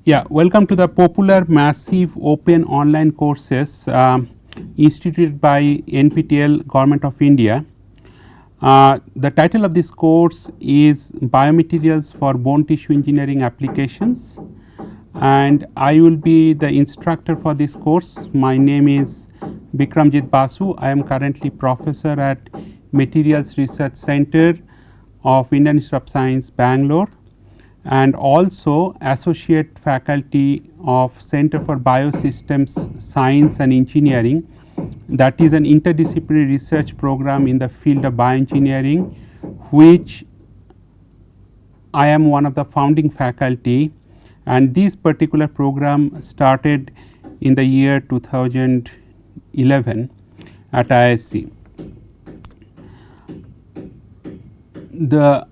Yeah, welcome to the popular massive open online courses instituted by NPTEL Government of India. The title of this course is Biomaterials for Bone Tissue Engineering Applications, and I will be the instructor for this course. My name is Bikramjit Basu. I am currently professor at Materials Research Center of Indian Institute of Science, Bangalore, and also associate faculty of Center for Biosystems Science and Engineering, that is an interdisciplinary research program in the field of bioengineering, which I am one of the founding faculty, and this particular program started in the year 2011 at ISC. The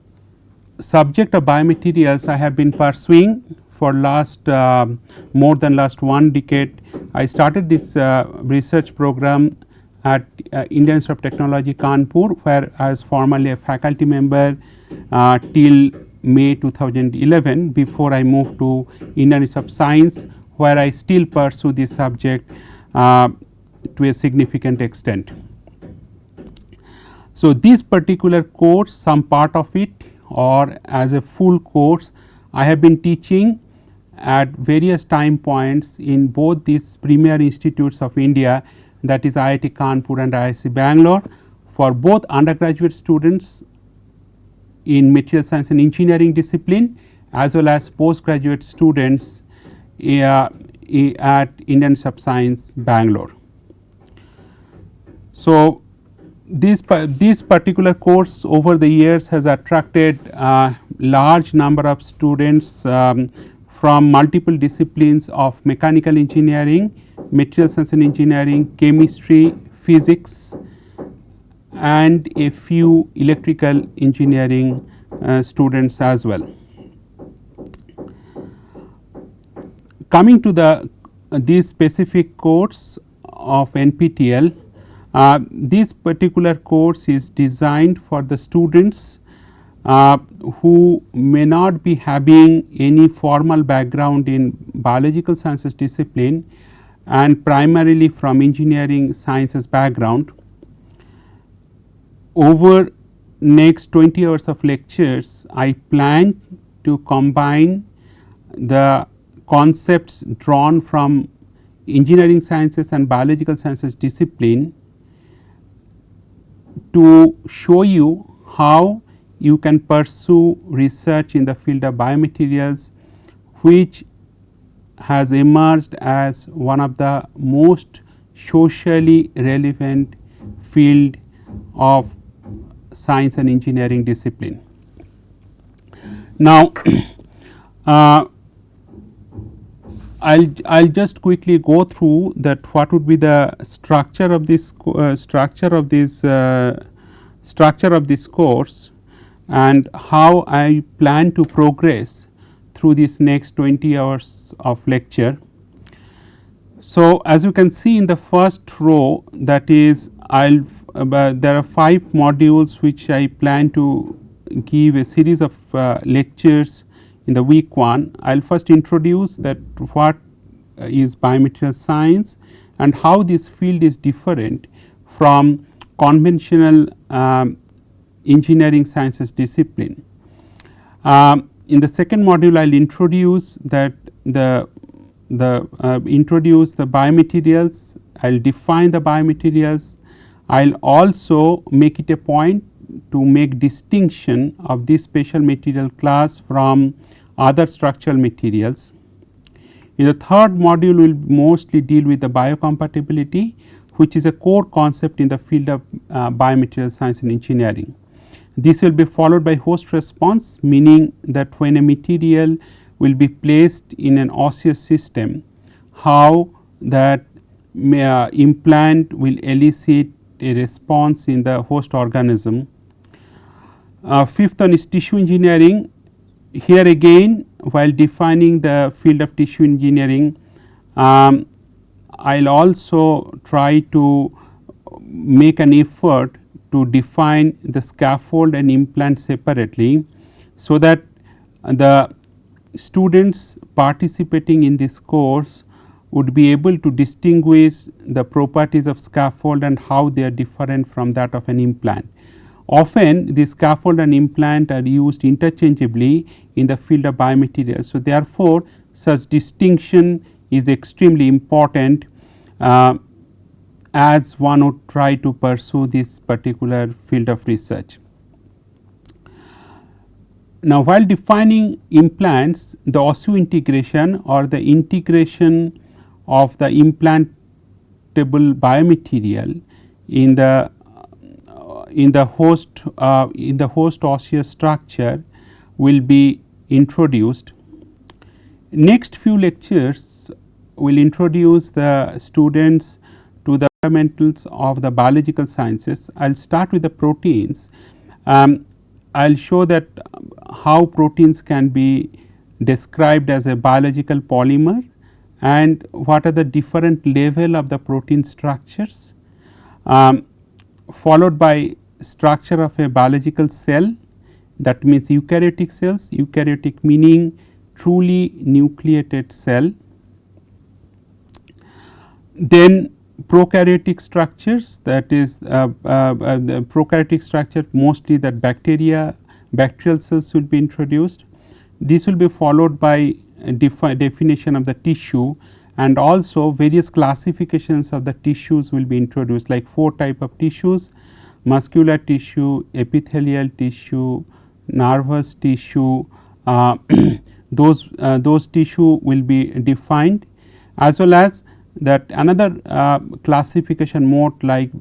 subject of biomaterials I have been pursuing for more than last 1 decade. I started this research program at Indian Institute of Technology, Kanpur, where I was formerly a faculty member till May 2011, before I moved to Indian Institute of Science, where I still pursue this subject to a significant extent. So, this particular course, some part of it or as a full course, I have been teaching at various time points in both these premier institutes of India, that is IIT Kanpur and IISc Bangalore, for both undergraduate students in material science and engineering discipline, as well as postgraduate students at Indian Institute of Science, Bangalore. So, this particular course over the years has attracted large number of students from multiple disciplines of mechanical engineering, material science and engineering, chemistry, physics, and a few electrical engineering students as well. Coming to this specific course of NPTEL, this particular course is designed for the students who may not be having any formal background in biological sciences discipline and primarily from engineering sciences background. Over next 20 hours of lectures, I plan to combine the concepts drawn from engineering sciences and biological sciences discipline to show you how you can pursue research in the field of biomaterials, which has emerged as one of the most socially relevant field of science and engineering discipline. Now, I'll just quickly go through that what would be the structure of this course and how I plan to progress through this next 20 hours of lecture. So, as you can see in the first row, that is there are 5 modules which I plan to give a series of lectures in the week 1. I will first introduce that what is biomaterial science and how this field is different from conventional engineering sciences discipline. In the second module, I will introduce introduce the biomaterials. I will define the biomaterials. I will also make it a point to make distinction of this special material class from other structural materials. In the third module, we will mostly deal with the biocompatibility, which is a core concept in the field of biomaterial science and engineering. This will be followed by host response, meaning that when a material will be placed in an osseous system, how that implant will elicit a response in the host organism. Fifth one is tissue engineering. Here again, while defining the field of tissue engineering, I will also try to make an effort to define the scaffold and implant separately, so that the students participating in this course would be able to distinguish the properties of scaffold and how they are different from that of an implant. Often the scaffold and implant are used interchangeably in the field of biomaterials. So, therefore, such distinction is extremely important as one would try to pursue this particular field of research. Now, while defining implants, the osseointegration or the integration of the implantable biomaterial in the host osseous structure will be introduced. Next few lectures will introduce the students to the fundamentals of the biological sciences. I will start with the proteins. I will show that how proteins can be described as a biological polymer and what are the different level of the protein structures, followed by structure of a biological cell, that means eukaryotic cells, eukaryotic meaning truly nucleated cell. Then prokaryotic structures, that is the prokaryotic structure, mostly that bacterial cells will be introduced. This will be followed by definition of the tissue, and also various classifications of the tissues will be introduced, like 4 type of tissues: muscular tissue, epithelial tissue, nervous tissue. Those tissue will be defined, as well as that another classification mode, like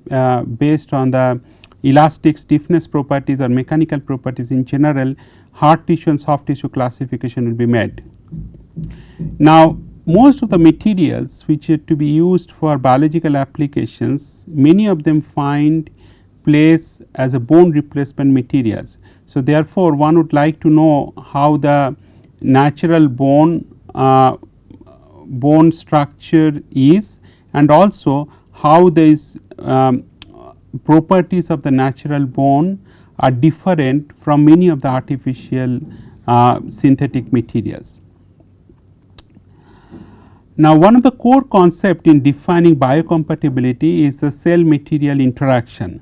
based on the elastic stiffness properties or mechanical properties in general, hard tissue and soft tissue classification will be made. Now, most of the materials which are to be used for biological applications, many of them find place as a bone replacement materials. So, therefore, one would like to know how the natural bone structure is, and also how these properties of the natural bone are different from many of the artificial synthetic materials. Now, one of the core concept in defining biocompatibility is the cell material interaction.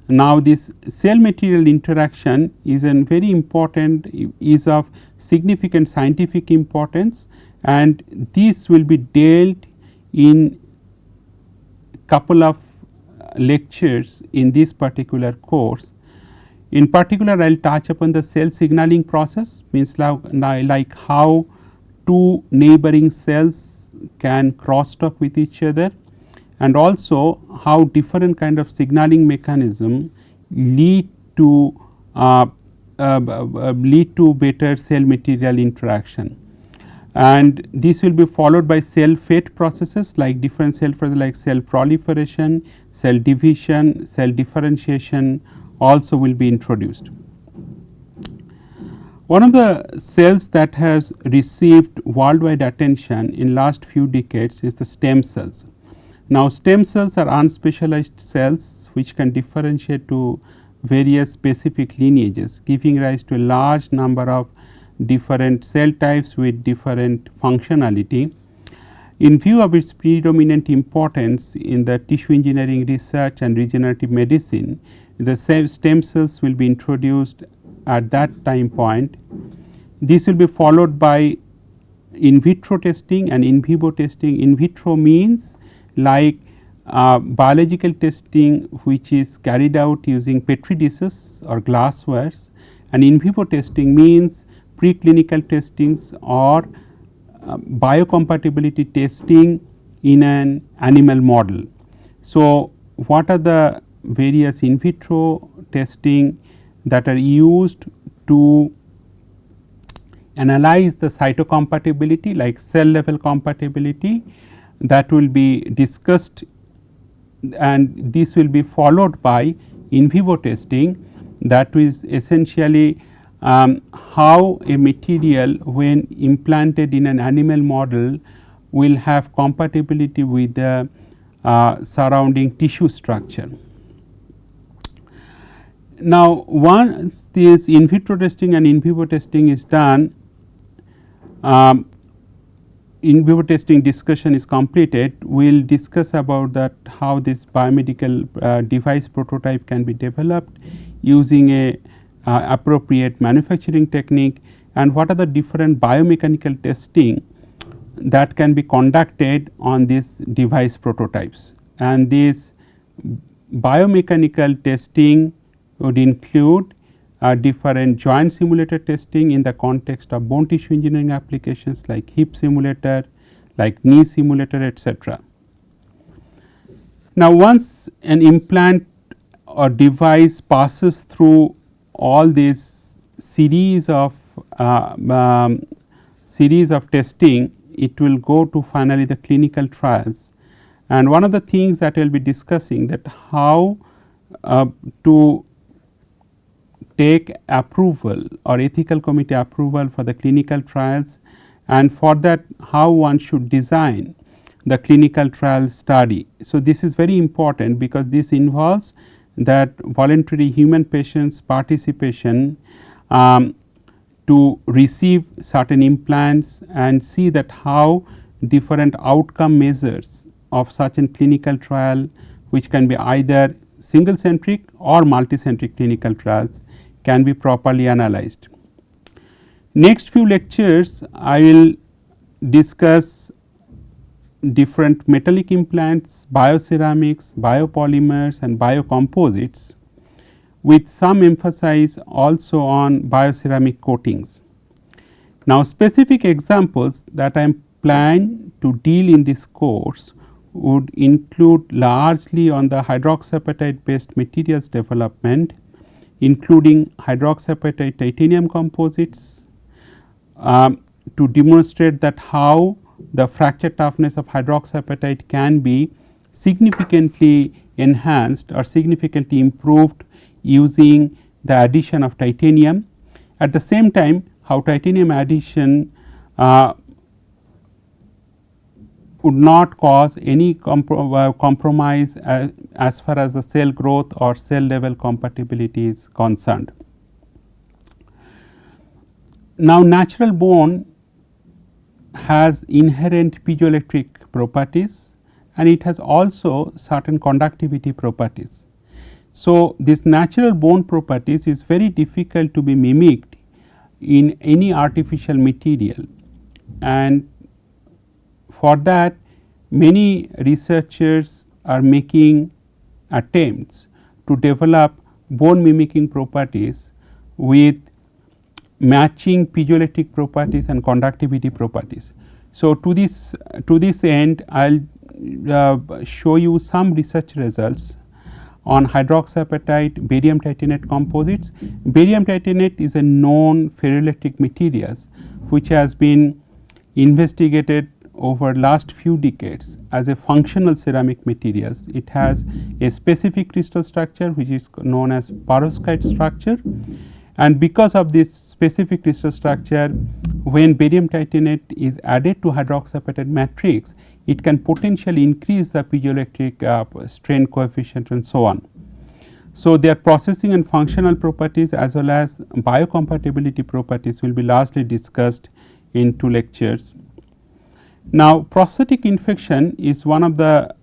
Now, this cell material interaction is a very important, is of significant scientific importance, and this will be dealt in couple of lectures in this particular course. In particular, I will touch upon the cell signaling process, means like how 2 neighboring cells can cross talk with each other, and also how different kind of signaling mechanism lead to better cell material interaction. And this will be followed by cell fate processes, like different cell processes like cell proliferation, cell division, cell differentiation also will be introduced. One of the cells that has received worldwide attention in last few decades is the stem cells. Now, stem cells are unspecialized cells which can differentiate to various specific lineages, giving rise to a large number of different cell types with different functionality. In view of its predominant importance in the tissue engineering research and regenerative medicine, the stem cells will be introduced at that time point. This will be followed by in vitro testing and in vivo testing. In vitro means like biological testing which is carried out using petri dishes or glasswares, and in vivo testing means preclinical testings or biocompatibility testing in an animal model. So, what are the various in vitro testing that are used to analyze the cytocompatibility, like cell level compatibility, that will be discussed, and this will be followed by in vivo testing, that is essentially how a material when implanted in an animal model will have compatibility with the surrounding tissue structure. Now, once this in vitro testing and in vivo testing is done, in vivo testing discussion is completed, we will discuss about that how this biomedical device prototype can be developed using a appropriate manufacturing technique, and what are the different biomechanical testing that can be conducted on these device prototypes. And this biomechanical testing would include different joint simulator testing in the context of bone tissue engineering applications like hip simulator, like knee simulator, etc. Now, once an implant or device passes through all these series of testing, it will go to finally the clinical trials. And one of the things that we will be discussing, that how to take approval or ethical committee approval for the clinical trials, and for that how one should design the clinical trial study. So, this is very important because this involves that voluntary human patients participation to receive certain implants and see that how different outcome measures of such a clinical trial, which can be either single centric or multicentric clinical trials, can be properly analyzed. Next few lectures I will discuss different metallic implants, bioceramics, biopolymers and biocomposites, with some emphasis also on bioceramic coatings. Now, specific examples that I am planning to deal in this course would include largely on the hydroxyapatite based materials development, including hydroxyapatite titanium composites, to demonstrate that how the fracture toughness of hydroxyapatite can be significantly enhanced or significantly improved using the addition of titanium. At the same time, how titanium addition would not cause any compromise as far as the cell growth or cell level compatibility is concerned. Now, natural bone has inherent piezoelectric properties and it has also certain conductivity properties. So, this natural bone properties is very difficult to be mimicked in any artificial material, and for that many researchers are making attempts to develop bone mimicking properties with matching piezoelectric properties and conductivity properties. So, to this end I will show you some research results on hydroxyapatite barium titanate composites. Barium titanate is a known ferroelectric materials which has been investigated over last few decades as a functional ceramic materials. It has a specific crystal structure which is known as perovskite structure, and because of this specific crystal structure, when barium titanate is added to hydroxyapatite matrix, it can potentially increase the piezoelectric strain coefficient and so on. So, their processing and functional properties as well as biocompatibility properties will be largely discussed in 2 lectures. Now, prosthetic infection is one of the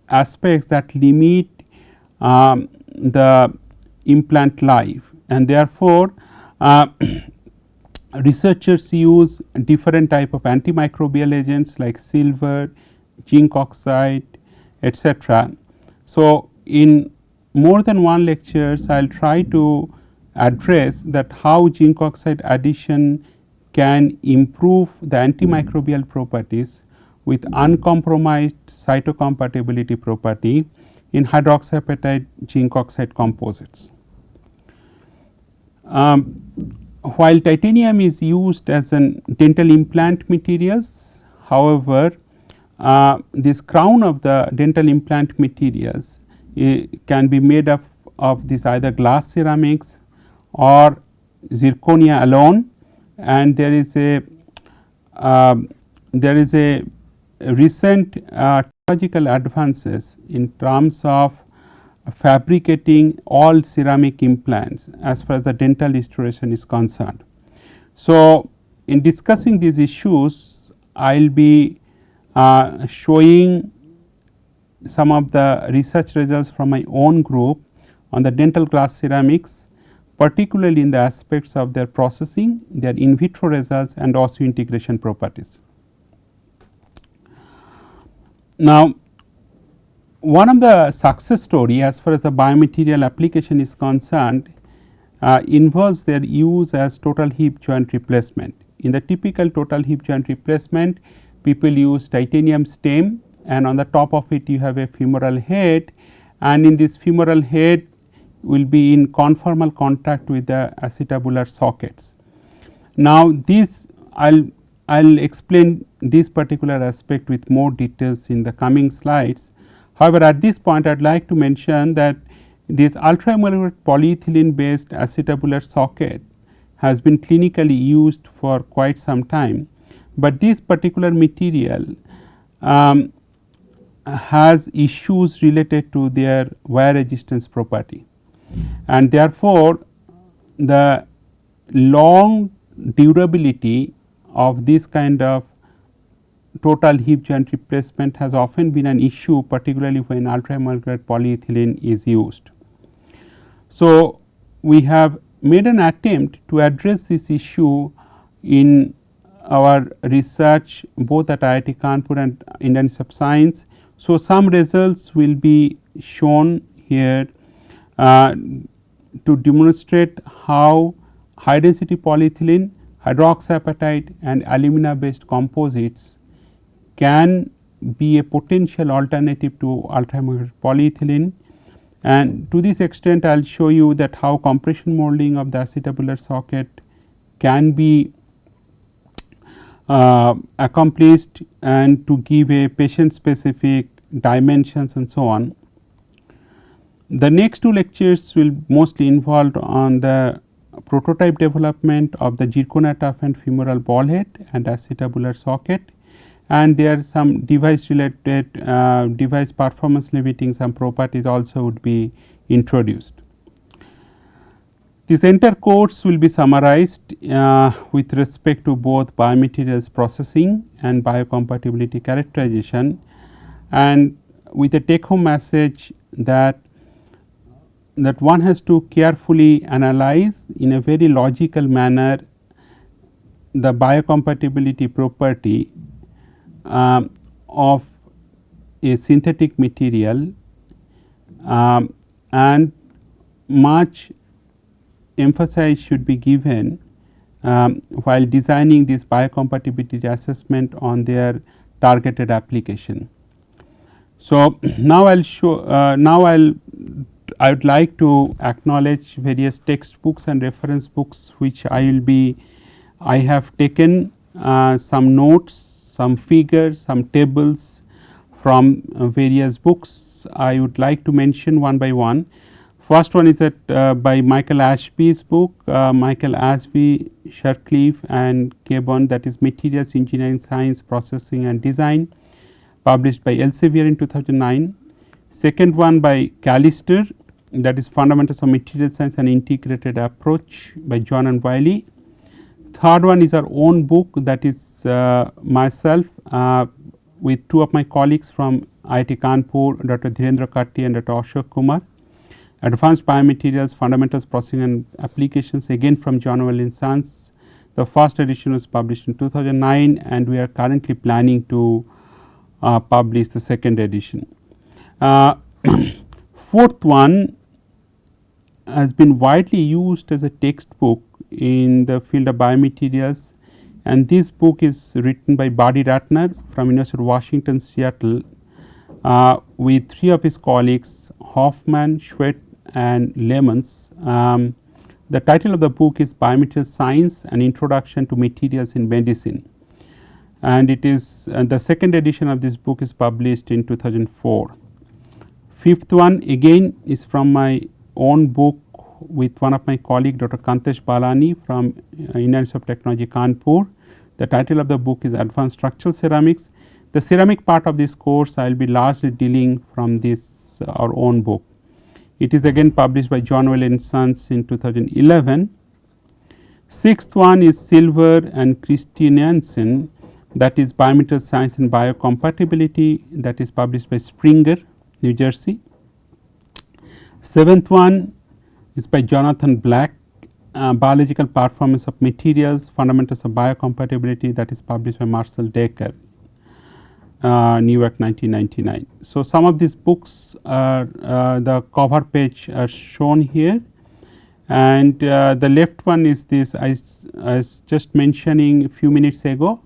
aspects that limit the implant life, and therefore, researchers use different type of antimicrobial agents like silver, zinc oxide, etc. So, in more than one lectures I will try to address that how zinc oxide addition can improve the antimicrobial properties with uncompromised cytocompatibility property in hydroxyapatite zinc oxide composites. While titanium is used as an dental implant materials, however, this crown of the dental implant materials can be made of this either glass ceramics or zirconia alone, and there is a recent technological advances in terms of fabricating all ceramic implants as far as the dental restoration is concerned. So, in discussing these issues, I will be showing some of the research results from my own group on the dental glass ceramics, particularly in the aspects of their processing, their in vitro results and osseointegration properties. Now, one of the success story as far as the biomaterial application is concerned involves their use as total hip joint replacement. In the typical total hip joint replacement, people use titanium stem, and on the top of it you have a femoral head, and in this femoral head will be in conformal contact with the acetabular sockets. Now, this I will explain this particular aspect with more details in the coming slides. However, at this point I would like to mention that this ultramolecular polyethylene based acetabular socket has been clinically used for quite some time, but this particular material has issues related to their wear resistance property, and therefore, the long durability of this kind of total hip joint replacement has often been an issue, particularly when ultramolecular polyethylene is used. So, we have made an attempt to address this issue in our research both at IIT Kanpur and Indian Institute of Science. So, some results will be shown here to demonstrate how high density polyethylene, hydroxyapatite and alumina based composites can be a potential alternative to ultramolecular polyethylene, and to this extent I will show you that how compression molding of the acetabular socket can be accomplished and to give a patient specific dimensions and so on. The next two lectures will mostly involve on the prototype development of the zirconia toughened femoral ball head and acetabular socket, and there are some device related device performance limiting some properties also would be introduced. This entire course will be summarized with respect to both biomaterials processing and biocompatibility characterization, and with a take home message that one has to carefully analyze in a very logical manner the biocompatibility property of a synthetic material, and much emphasis should be given while designing this biocompatibility assessment on their targeted application. So, now I will show I would like to acknowledge various textbooks and reference books which I have taken some notes, some figures, some tables from various books. I would like to mention one by one. First one is that by Michael Ashby's book, Michael Ashby, Shercliffe and Cabon, that is Materials Engineering Science Processing and Design, published by Elsevier in 2009. Second one by Callister, that is Fundamentals of Material Science and Integrated Approach by John and Wiley. Third one is our own book, that is myself with two of my colleagues from IIT Kanpur, Dr. Dhirendra Katti and Dr. Ashok Kumar, Advanced Biomaterials, Fundamentals, Processing and Applications, again from John Wiley and Sons. The first edition was published in 2009 and we are currently planning to publish the second edition. Fourth one has been widely used as a textbook in the field of biomaterials, and this book is written by Buddy Ratner from University of Washington, Seattle, with three of his colleagues, Hoffman, Schwett and Lemons. The title of the book is Biomaterial Science: An Introduction to Materials in Medicine, and it is the second edition of this book is published in 2004. Fifth one again is from my own book with one of my colleague, Dr. Kantesh Balani from Indian Institute of Technology, Kanpur. The title of the book is Advanced Structural Ceramics. The ceramic part of this course I will be largely dealing from this our own book. It is again published by John Wiley and Sons in 2011. Sixth one is Silver and Christiansen, that is Biomaterial Science and Biocompatibility, that is published by Springer, New Jersey. Seventh one is by Jonathan Black, Biological Performance of Materials, Fundamentals of Biocompatibility, that is published by Marcel Decker, New York 1999. So, some of these books are the cover page are shown here, and the left one is this I was just mentioning a few minutes ago,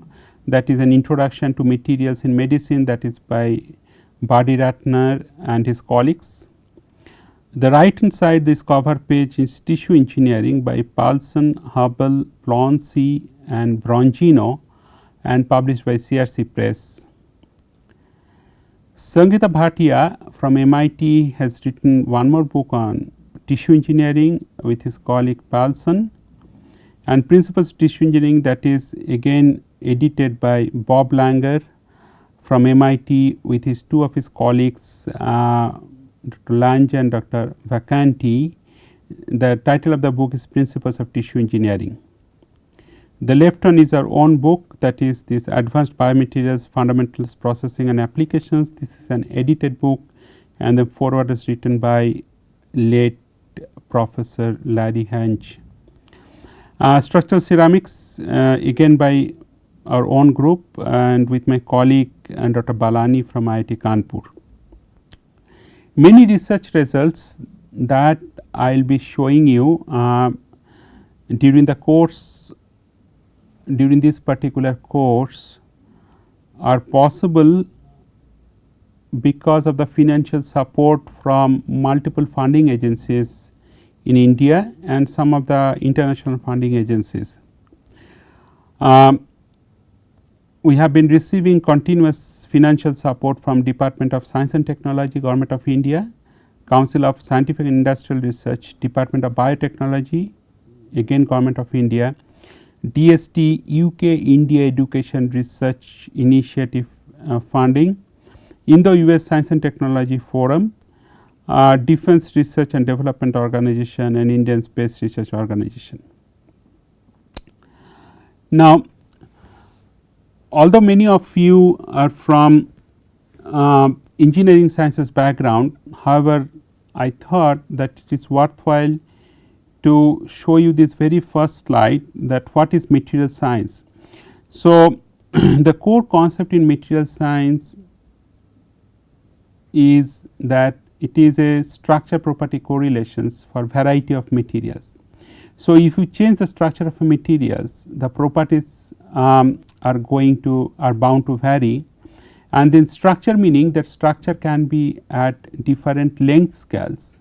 that is an introduction to materials in medicine, that is by Buddy Ratner and his colleagues. The right hand side this cover page is Tissue Engineering by Paulson, Hubble, Plonsey and Brongino and published by CRC Press. Sangeeta Bhatia from MIT has written one more book on tissue engineering with his colleague Paulson, and Principles of Tissue Engineering, that is again edited by Bob Langer from MIT with his two of his colleagues, Dr. Lange and Dr. Vacanti. The title of the book is Principles of Tissue Engineering. The left one is our own book, that is this Advanced Biomaterials Fundamentals, Processing and Applications. This is an edited book, and the foreword is written by late Professor Larry Hange. Structural ceramics, again by our own group and with my colleague and Dr. Balani from IIT Kanpur. Many research results that I will be showing you during the course, during this particular course, are possible because of the financial support from multiple funding agencies in India and some of the international funding agencies. We have been receiving continuous financial support from Department of Science and Technology, Government of India, Council of Scientific and Industrial Research, Department of Biotechnology, again Government of India, DST UK India Education Research Initiative funding, Indo-US Science and Technology Forum, Defense Research and Development Organization and Indian Space Research Organization. Now, although many of you are from engineering sciences background, however, I thought that it is worthwhile to show you this very first slide, that what is material science. So, the core concept in material science is that it is a structure property correlations for variety of materials. So, if you change the structure of a materials, the properties are bound to vary, and then structure meaning that structure can be at different length scales,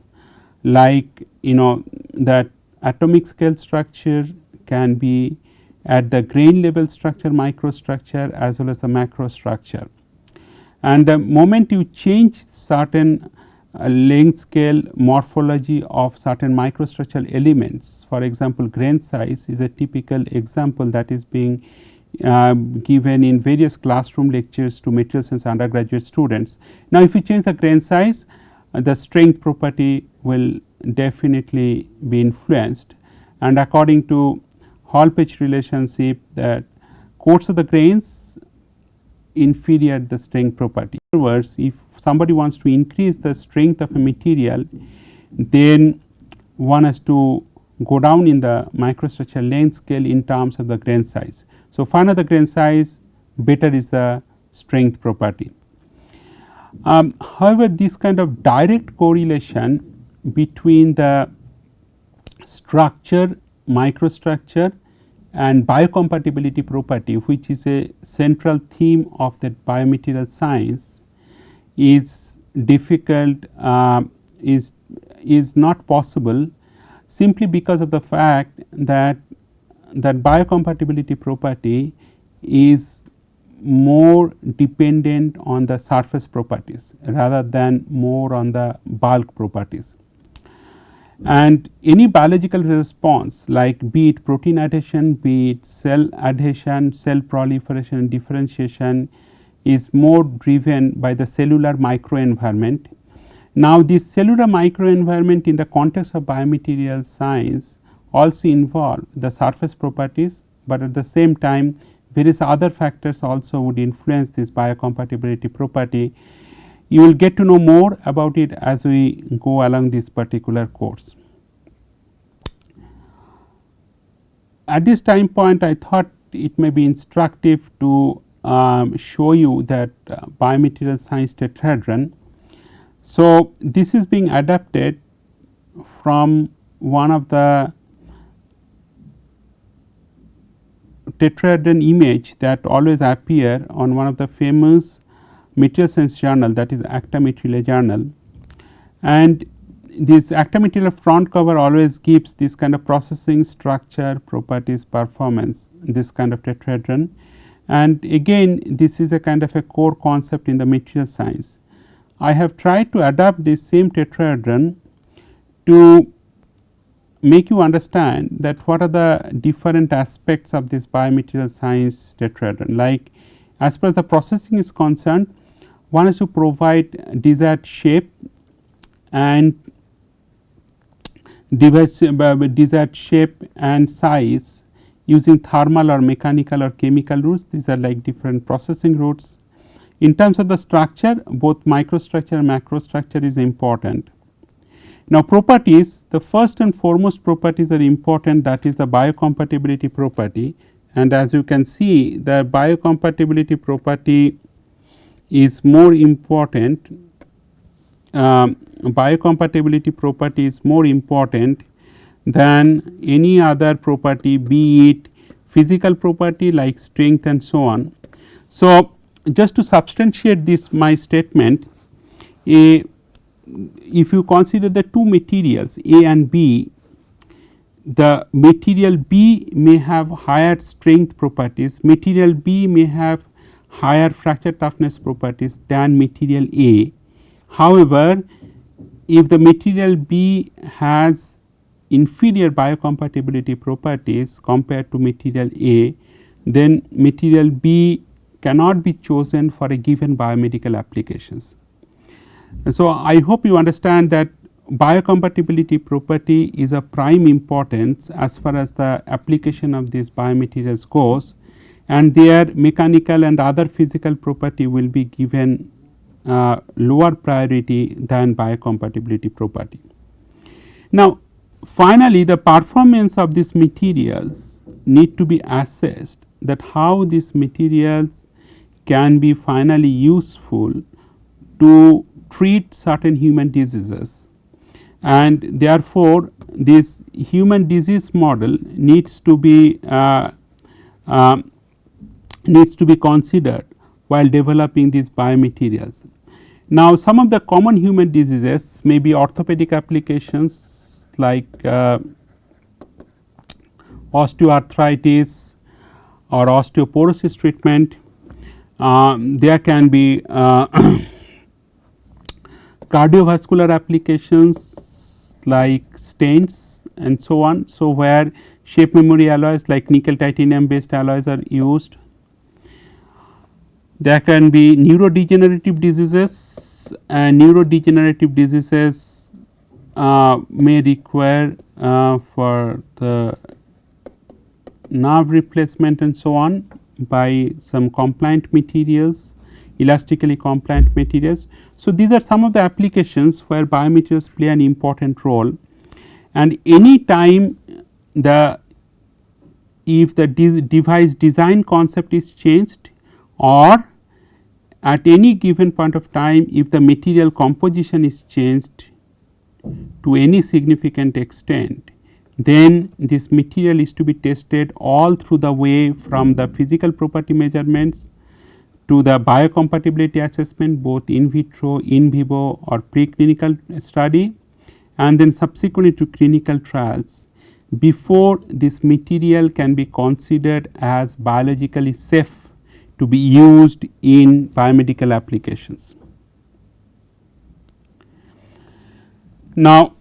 like that atomic scale structure can be at the grain level structure, microstructure as well as the macro structure. And the moment you change certain length scale morphology of certain microstructural elements, for example, grain size is a typical example that is being given in various classroom lectures to material science undergraduate students. Now, if you change the grain size, the strength property will definitely be influenced, and according to Hall-Page relationship, that coarser the grains, inferior the strength property. In other words, if somebody wants to increase the strength of a material, then one has to go down in the microstructural length scale in terms of the grain size. So, finer the grain size, better is the strength property. However, this kind of direct correlation between the structure, microstructure and biocompatibility property, which is a central theme of the biomaterial science, is difficult, is not possible simply because of the fact that biocompatibility property is more dependent on the surface properties rather than more on the bulk properties. And any biological response, like be it protein adhesion, be it cell adhesion, cell proliferation and differentiation, is more driven by the cellular microenvironment. Now, this cellular microenvironment in the context of biomaterial science also involve the surface properties, but at the same time various other factors also would influence this biocompatibility property. You will get to know more about it as we go along this particular course. At this time point, I thought it may be instructive to show you that biomaterial science tetrahedron. So, this is being adapted from one of the tetrahedron image that always appear on one of the famous material science journal, that is Acta Material journal, and this Acta Material front cover always gives this kind of processing structure, properties, performance, this kind of tetrahedron. And again, this is a kind of a core concept in the material science. I have tried to adapt this same tetrahedron to make you understand that what are the different aspects of this biomaterial science tetrahedron. Like, as far as the processing is concerned, one is to provide desired shape and desired shape and size using thermal or mechanical or chemical routes. These are like different processing routes. In terms of the structure, both microstructure and macrostructure is important. Now, properties, the first and foremost properties are important, that is the biocompatibility property, and as you can see, the biocompatibility property is more important. Biocompatibility property is more important than any other property, be it physical property like strength and so on. So, just to substantiate this my statement, if you consider the two materials A and B, the material B may have higher strength properties, material B may have higher fracture toughness properties than material A. However, if the material B has inferior biocompatibility properties compared to material A, then material B cannot be chosen for a given biomedical applications. So, I hope you understand that biocompatibility property is of prime importance as far as the application of these biomaterials goes, and their mechanical and other physical property will be given lower priority than biocompatibility property. Now, finally, the performance of these materials need to be assessed, that how these materials can be finally useful to treat certain human diseases, and therefore, this human disease model needs to be considered while developing these biomaterials. Now, some of the common human diseases may be orthopedic applications like osteoarthritis or osteoporosis treatment. There can be cardiovascular applications like stents and so on. So, where shape memory alloys like nickel titanium based alloys are used. There can be neurodegenerative diseases, and neurodegenerative diseases may require for the nerve replacement and so on by some compliant materials, elastically compliant materials. So, these are some of the applications where biomaterials play an important role, and any time if the device design concept is changed, or at any given point of time if the material composition is changed to any significant extent, then this material is to be tested all through the way from the physical property measurements to the biocompatibility assessment, both in vitro, in vivo or preclinical study, and then subsequently to clinical trials before this material can be considered as biologically safe to be used in biomedical applications. Now,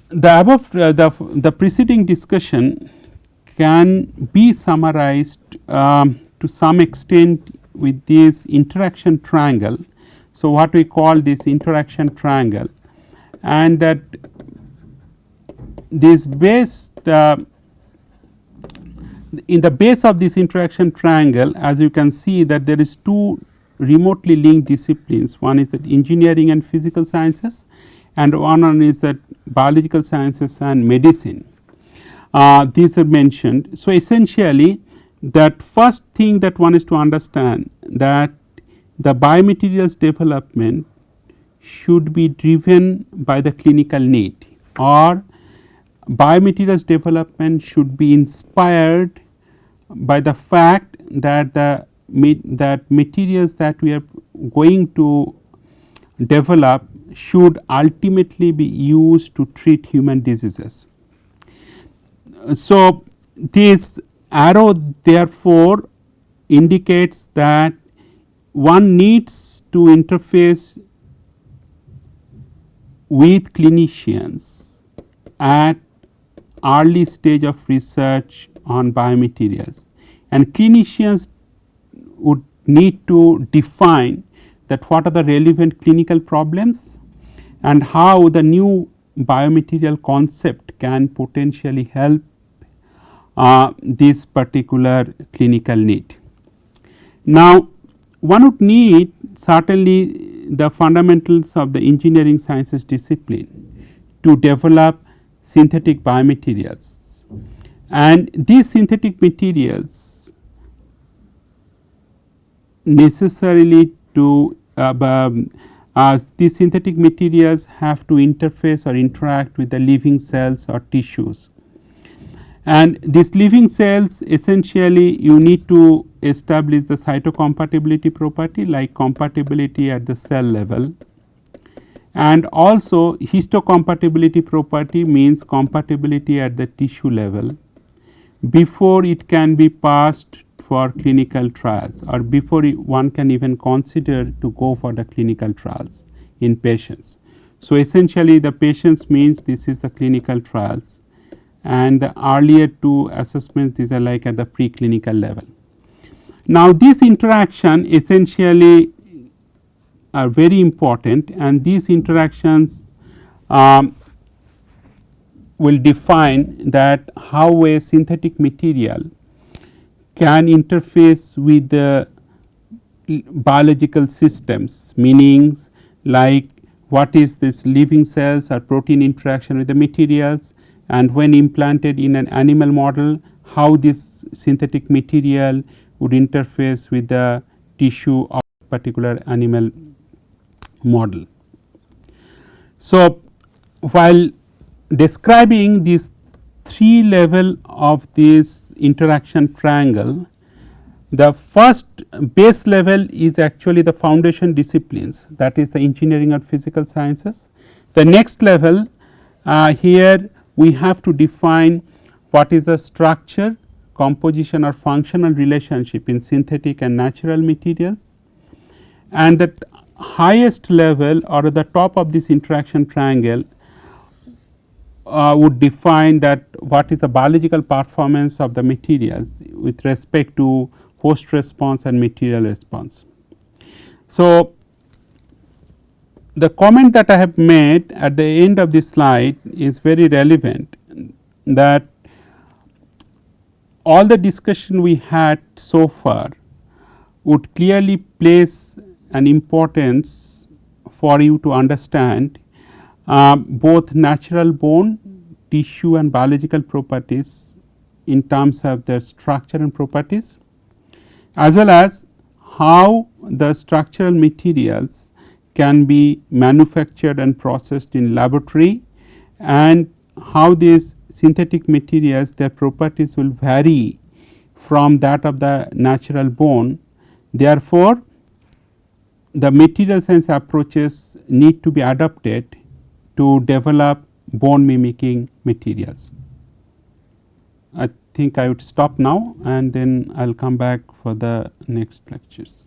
the above the preceding discussion can be summarized to some extent with this interaction triangle. So, what we call this interaction triangle, and that this base in the base of this interaction triangle, as you can see that there is two remotely linked disciplines. One is that engineering and physical sciences, and one is that biological sciences and medicine. These are mentioned. So, essentially that first thing that one is to understand that the biomaterials development should be driven by the clinical need, or biomaterials development should be inspired by the fact that that materials that we are going to develop should ultimately be used to treat human diseases. So, this arrow therefore indicates that one needs to interface with clinicians at early stage of research on biomaterials, and clinicians would need to define that what are the relevant clinical problems and how the new biomaterial concept can potentially help this particular clinical need. Now, one would need certainly the fundamentals of the engineering sciences discipline to develop synthetic biomaterials, and these synthetic materials necessarily to these synthetic materials have to interface or interact with the living cells or tissues. And these living cells, essentially you need to establish the cytocompatibility property, like compatibility at the cell level, and also histocompatibility property means compatibility at the tissue level before it can be passed for clinical trials, or before one can even consider to go for the clinical trials in patients. So, essentially the patients means this is the clinical trials, and the earlier two assessments, these are like at the preclinical level. Now, this interaction essentially are very important, and these interactions will define that how a synthetic material can interface with the biological systems, meanings like what is this living cells or protein interaction with the materials, and when implanted in an animal model, how this synthetic material would interface with the tissue of a particular animal model. So, while describing this three level of this interaction triangle, the first base level is actually the foundation disciplines, that is the engineering or physical sciences. The next level here we have to define what is the structure, composition or functional relationship in synthetic and natural materials, and the highest level or the top of this interaction triangle would define that what is the biological performance of the materials with respect to host response and material response. So, the comment that I have made at the end of this slide is very relevant, that all the discussion we had so far would clearly place an importance for you to understand both natural bone, tissue and biological properties in terms of their structure and properties, as well as how the structural materials can be manufactured and processed in laboratory, and how these synthetic materials, their properties will vary from that of the natural bone. Therefore, the material science approaches need to be adapted to develop bone mimicking materials. I think I would stop now, and then I will come back for the next lectures.